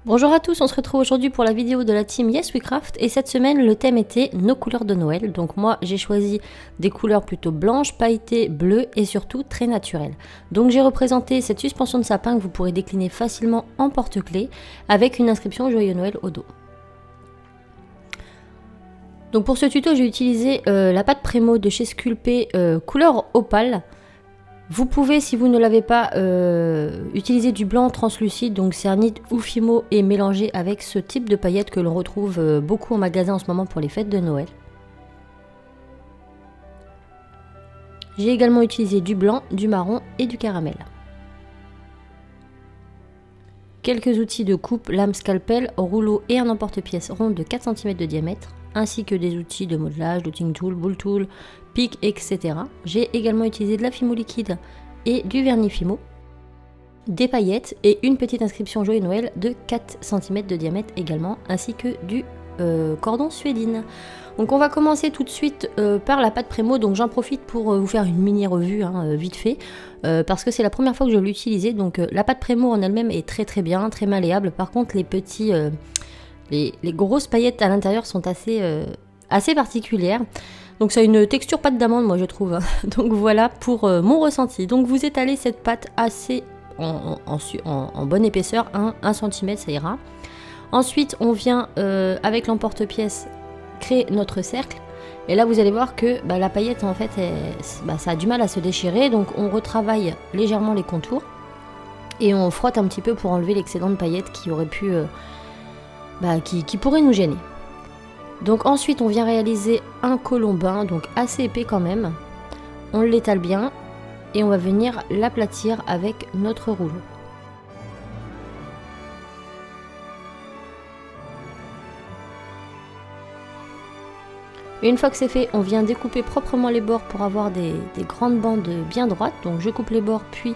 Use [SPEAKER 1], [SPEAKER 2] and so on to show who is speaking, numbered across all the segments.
[SPEAKER 1] Bonjour à tous, on se retrouve aujourd'hui pour la vidéo de la team Yes We Craft et cette semaine le thème était nos couleurs de Noël. Donc moi j'ai choisi des couleurs plutôt blanches, pailletées, bleues et surtout très naturelles. Donc j'ai représenté cette suspension de sapin que vous pourrez décliner facilement en porte-clés avec une inscription Joyeux Noël au dos. Donc pour ce tuto j'ai utilisé la pâte Prémo de chez Sculpey couleur opale. Vous pouvez, si vous ne l'avez pas, utiliser du blanc translucide, donc cernite ou fimo, et mélanger avec ce type de paillettes que l'on retrouve beaucoup en magasin en ce moment pour les fêtes de Noël. J'ai également utilisé du blanc, du marron et du caramel. Quelques outils de coupe, lame scalpel, rouleau et un emporte-pièce rond de 4 cm de diamètre, ainsi que des outils de modelage, dotting tool, bull tool, pic, etc. J'ai également utilisé de la fimo liquide et du vernis fimo, des paillettes et une petite inscription Joyeux Noël de 4 cm de diamètre également, ainsi que du cordon suédine. Donc on va commencer tout de suite par la pâte Prémo, donc j'en profite pour vous faire une mini revue vite fait, parce que c'est la première fois que je l'ai utilisée. Donc la pâte Prémo en elle-même est très bien, très malléable. Par contre les petits, les grosses paillettes à l'intérieur sont assez particulières. Donc ça a une texture pâte d'amande moi je trouve. Donc voilà pour mon ressenti. Donc vous étalez cette pâte assez en bonne épaisseur, 1 cm ça ira. Ensuite on vient avec l'emporte-pièce créer notre cercle. Et là vous allez voir que la paillette en fait ça a du mal à se déchirer. Donc on retravaille légèrement les contours. Et on frotte un petit peu pour enlever l'excédent de paillettes qui aurait pu... qui pourrait nous gêner. Donc ensuite on vient réaliser un colombin, donc assez épais quand même. On l'étale bien et on va venir l'aplatir avec notre rouleau. Une fois que c'est fait, on vient découper proprement les bords pour avoir des grandes bandes bien droites. Donc je coupe les bords puis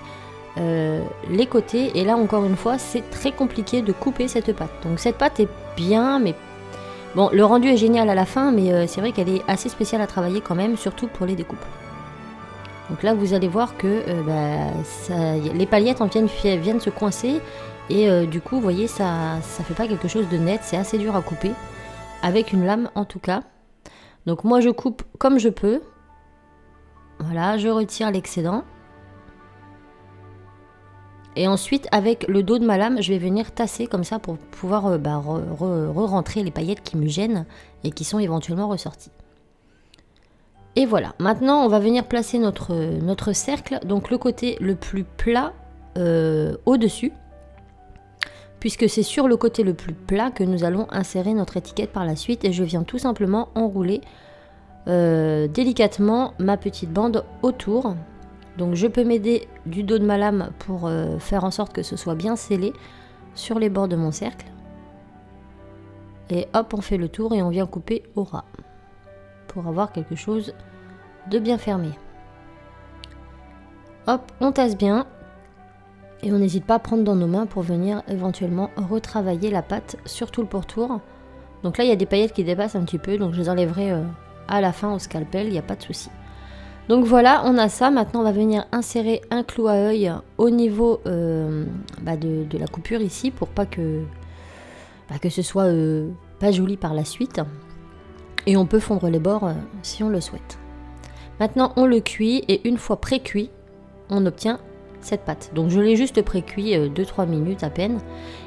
[SPEAKER 1] les côtés, et là encore une fois c'est très compliqué de couper cette pâte. Donc cette pâte est bien, mais bon, le rendu est génial à la fin, mais c'est vrai qu'elle est assez spéciale à travailler quand même, surtout pour les découpes. Donc là vous allez voir que les paillettes viennent se coincer, et du coup vous voyez ça fait pas quelque chose de net, c'est assez dur à couper avec une lame en tout cas. Donc moi je coupe comme je peux, voilà, je retire l'excédent. Et ensuite, avec le dos de ma lame, je vais venir tasser comme ça pour pouvoir re-rentrer les paillettes qui me gênent et qui sont éventuellement ressorties. Et voilà, maintenant on va venir placer notre cercle, donc le côté le plus plat au-dessus, puisque c'est sur le côté le plus plat que nous allons insérer notre étiquette par la suite. Et je viens tout simplement enrouler délicatement ma petite bande autour. Donc je peux m'aider du dos de ma lame pour faire en sorte que ce soit bien scellé sur les bords de mon cercle. Et hop, on fait le tour et on vient couper au ras pour avoir quelque chose de bien fermé. Hop, on tasse bien et on n'hésite pas à prendre dans nos mains pour venir éventuellement retravailler la pâte sur tout le pourtour. Donc là il y a des paillettes qui dépassent un petit peu, donc je les enlèverai à la fin au scalpel, il n'y a pas de souci. Donc voilà, on a ça. Maintenant on va venir insérer un clou à œil au niveau de la coupure ici, pour pas que ce soit pas joli par la suite. Et on peut fondre les bords si on le souhaite. Maintenant on le cuit, et une fois pré-cuit, on obtient cette pâte. Donc je l'ai juste pré-cuit 2-3 minutes à peine.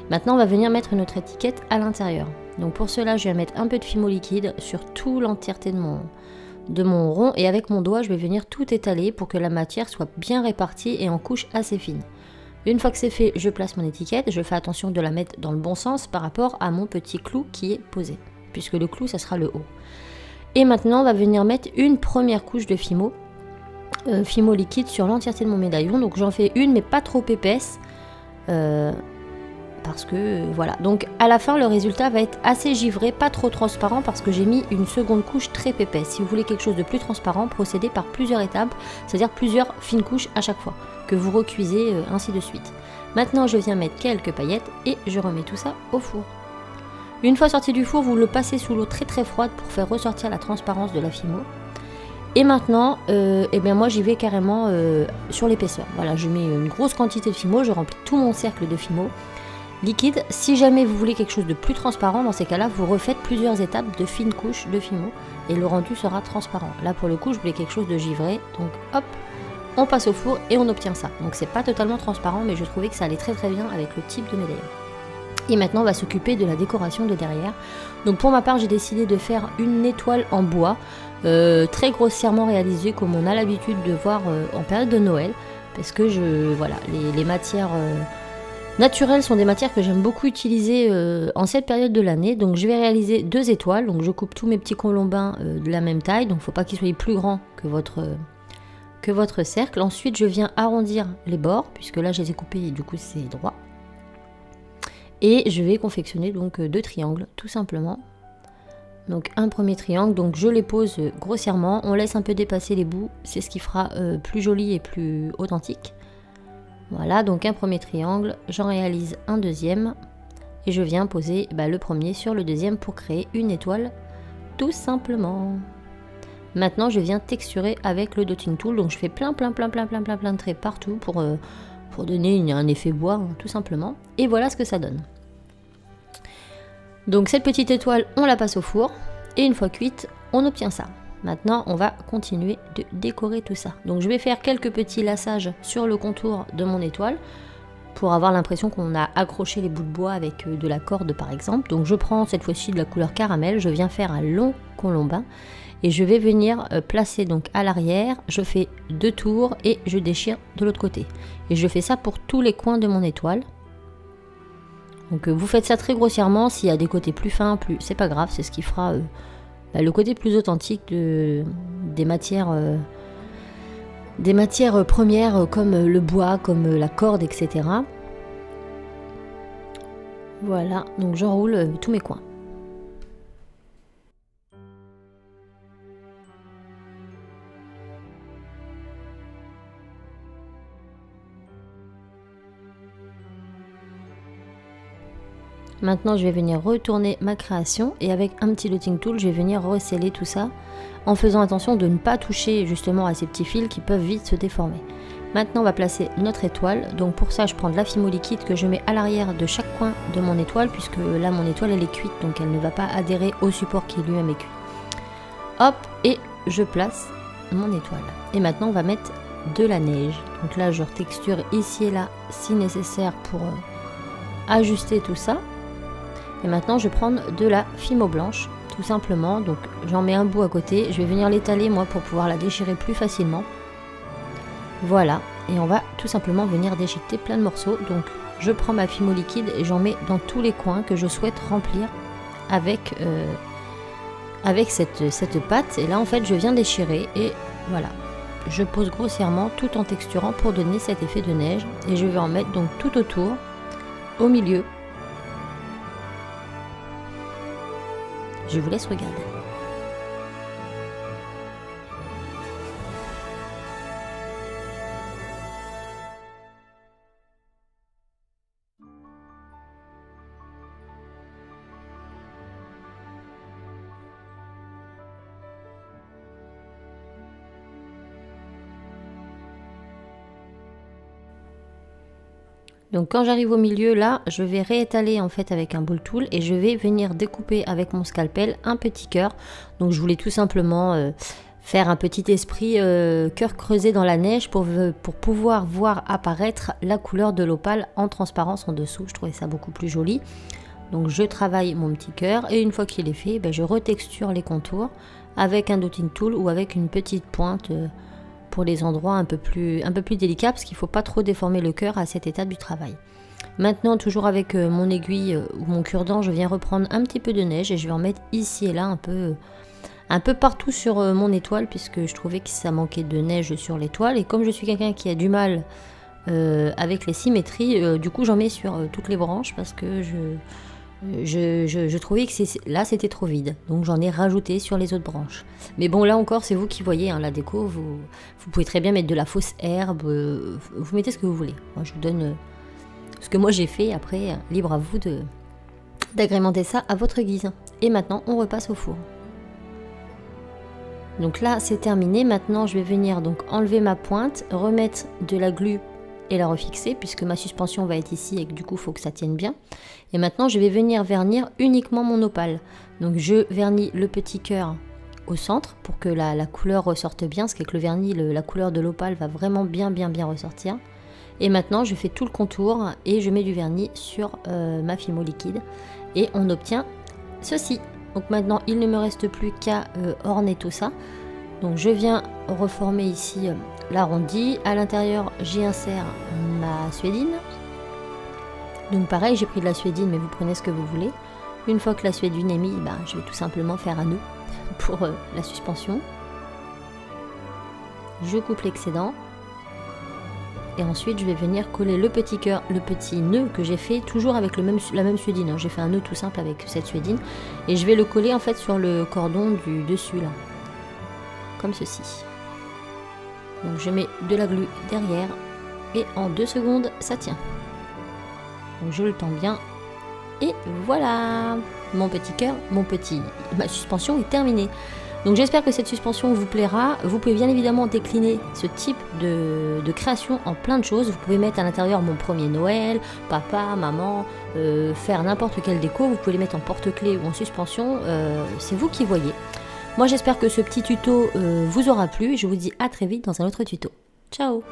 [SPEAKER 1] Maintenant on va venir mettre notre étiquette à l'intérieur. Donc pour cela je vais mettre un peu de fimo liquide sur toute l'entièreté de mon rond, et avec mon doigt je vais venir tout étaler pour que la matière soit bien répartie et en couches assez fines. Une fois que c'est fait, je place mon étiquette, je fais attention de la mettre dans le bon sens par rapport à mon petit clou qui est posé, puisque le clou ça sera le haut. Et maintenant on va venir mettre une première couche de fimo liquide sur l'entièreté de mon médaillon. Donc j'en fais une mais pas trop épaisse, parce que voilà. Donc à la fin le résultat va être assez givré, pas trop transparent, parce que j'ai mis une seconde couche très épaisse. Si vous voulez quelque chose de plus transparent, procédez par plusieurs étapes, c'est-à-dire plusieurs fines couches à chaque fois, que vous recuisez ainsi de suite. Maintenant je viens mettre quelques paillettes et je remets tout ça au four. Une fois sorti du four, vous le passez sous l'eau très froide pour faire ressortir la transparence de la fimo. Et maintenant, moi j'y vais carrément sur l'épaisseur. Voilà, je mets une grosse quantité de fimo, je remplis tout mon cercle de fimo. liquide. Si jamais vous voulez quelque chose de plus transparent, dans ces cas-là, vous refaites plusieurs étapes de fines couches de Fimo et le rendu sera transparent. Là, pour le coup, je voulais quelque chose de givré, donc hop, on passe au four et on obtient ça. Donc c'est pas totalement transparent, mais je trouvais que ça allait très très bien avec le type de médaillon. Et maintenant, on va s'occuper de la décoration de derrière. Donc pour ma part, j'ai décidé de faire une étoile en bois, très grossièrement réalisée comme on a l'habitude de voir en période de Noël, parce que voilà, les matières naturelles sont des matières que j'aime beaucoup utiliser en cette période de l'année. Donc je vais réaliser 2 étoiles. Donc je coupe tous mes petits colombins de la même taille, donc il ne faut pas qu'ils soient plus grands que votre cercle. Ensuite, je viens arrondir les bords, puisque là je les ai coupés et du coup c'est droit. Et je vais confectionner donc 2 triangles, tout simplement. Donc un premier triangle, donc je les pose grossièrement, on laisse un peu dépasser les bouts, c'est ce qui fera plus joli et plus authentique. Voilà, donc un premier triangle, j'en réalise un deuxième, et je viens poser le premier sur le deuxième pour créer une étoile, tout simplement. Maintenant, je viens texturer avec le dotting tool, donc je fais plein de traits partout pour donner un effet bois, hein, tout simplement. Et voilà ce que ça donne. Donc cette petite étoile, on la passe au four, et une fois cuite, on obtient ça. Maintenant, on va continuer de décorer tout ça. Donc je vais faire quelques petits lassages sur le contour de mon étoile, pour avoir l'impression qu'on a accroché les bouts de bois avec de la corde par exemple. Donc je prends cette fois-ci de la couleur caramel, je viens faire un long colombin, et je vais venir placer donc à l'arrière, je fais 2 tours et je déchire de l'autre côté. Et je fais ça pour tous les coins de mon étoile. Donc vous faites ça très grossièrement, s'il y a des côtés plus fins, c'est pas grave, c'est ce qui fera le côté plus authentique des matières premières comme le bois, comme la corde, etc. Voilà, donc j'enroule tous mes coins. Maintenant, je vais venir retourner ma création et avec un petit dotting tool, je vais venir resceller tout ça en faisant attention de ne pas toucher justement à ces petits fils qui peuvent vite se déformer. Maintenant, on va placer notre étoile. Donc pour ça, je prends de la Fimo liquide que je mets à l'arrière de chaque coin de mon étoile, puisque là, mon étoile, elle est cuite, donc elle ne va pas adhérer au support qui lui-même est cuit. Hop, et je place mon étoile. Et maintenant, on va mettre de la neige. Donc là, je retexture ici et là, si nécessaire, pour ajuster tout ça. Et maintenant, je vais prendre de la Fimo blanche, tout simplement. Donc, j'en mets un bout à côté. Je vais venir l'étaler, moi, pour pouvoir la déchirer plus facilement. Voilà. Et on va tout simplement venir déchiqueter plein de morceaux. Donc, je prends ma Fimo liquide et j'en mets dans tous les coins que je souhaite remplir avec cette pâte. Et là, en fait, je viens déchirer et voilà. Je pose grossièrement tout en texturant pour donner cet effet de neige. Et je vais en mettre donc tout autour, au milieu. Je vous laisse regarder. Donc quand j'arrive au milieu là, je vais réétaler en fait avec un ball tool et je vais venir découper avec mon scalpel un petit cœur. Donc je voulais tout simplement faire un petit esprit cœur creusé dans la neige pour pouvoir voir apparaître la couleur de l'opale en transparence en dessous. Je trouvais ça beaucoup plus joli. Donc je travaille mon petit cœur et une fois qu'il est fait, je retexture les contours avec un dotting tool ou avec une petite pointe pour les endroits un peu plus délicats, parce qu'il ne faut pas trop déformer le cœur à cette étape du travail. Maintenant, toujours avec mon aiguille ou mon cure-dent, je viens reprendre un petit peu de neige et je vais en mettre ici et là un peu partout sur mon étoile, puisque je trouvais que ça manquait de neige sur l'étoile. Et comme je suis quelqu'un qui a du mal avec les symétries, du coup j'en mets sur toutes les branches parce que je trouvais que là c'était trop vide, donc j'en ai rajouté sur les autres branches. Mais bon, là encore c'est vous qui voyez hein, la déco, vous pouvez très bien mettre de la fausse herbe, vous mettez ce que vous voulez. Moi je vous donne ce que moi j'ai fait, après libre à vous d'agrémenter ça à votre guise. Et maintenant on repasse au four. Donc là c'est terminé. Maintenant je vais venir donc enlever ma pointe, remettre de la glu et la refixer puisque ma suspension va être ici et que du coup il faut que ça tienne bien. Et maintenant je vais venir vernir uniquement mon opale. Donc je vernis le petit cœur au centre pour que la couleur ressorte bien, parce qu'avec le vernis la couleur de l'opale va vraiment bien ressortir. Et maintenant je fais tout le contour et je mets du vernis sur ma Fimo liquide et on obtient ceci. Donc maintenant il ne me reste plus qu'à orner tout ça. Donc je viens reformer ici l'arrondi. À l'intérieur, j'y insère ma suédine. Donc pareil, j'ai pris de la suédine, mais vous prenez ce que vous voulez. Une fois que la suédine est mise, je vais tout simplement faire un nœud pour la suspension. Je coupe l'excédent. Et ensuite, je vais venir coller le petit cœur, le petit nœud que j'ai fait, toujours avec la même suédine. J'ai fait un nœud tout simple avec cette suédine. Et je vais le coller en fait sur le cordon du dessus là. Comme ceci. Donc je mets de la glu derrière et en 2 secondes ça tient. Donc je le tends bien et voilà, mon petit cœur, ma suspension est terminée. Donc j'espère que cette suspension vous plaira. Vous pouvez bien évidemment décliner ce type de création en plein de choses. Vous pouvez mettre à l'intérieur mon premier Noël, papa, maman, faire n'importe quelle déco. Vous pouvez les mettre en porte-clés ou en suspension, c'est vous qui voyez. Moi j'espère que ce petit tuto vous aura plu. Je vous dis à très vite dans un autre tuto. Ciao!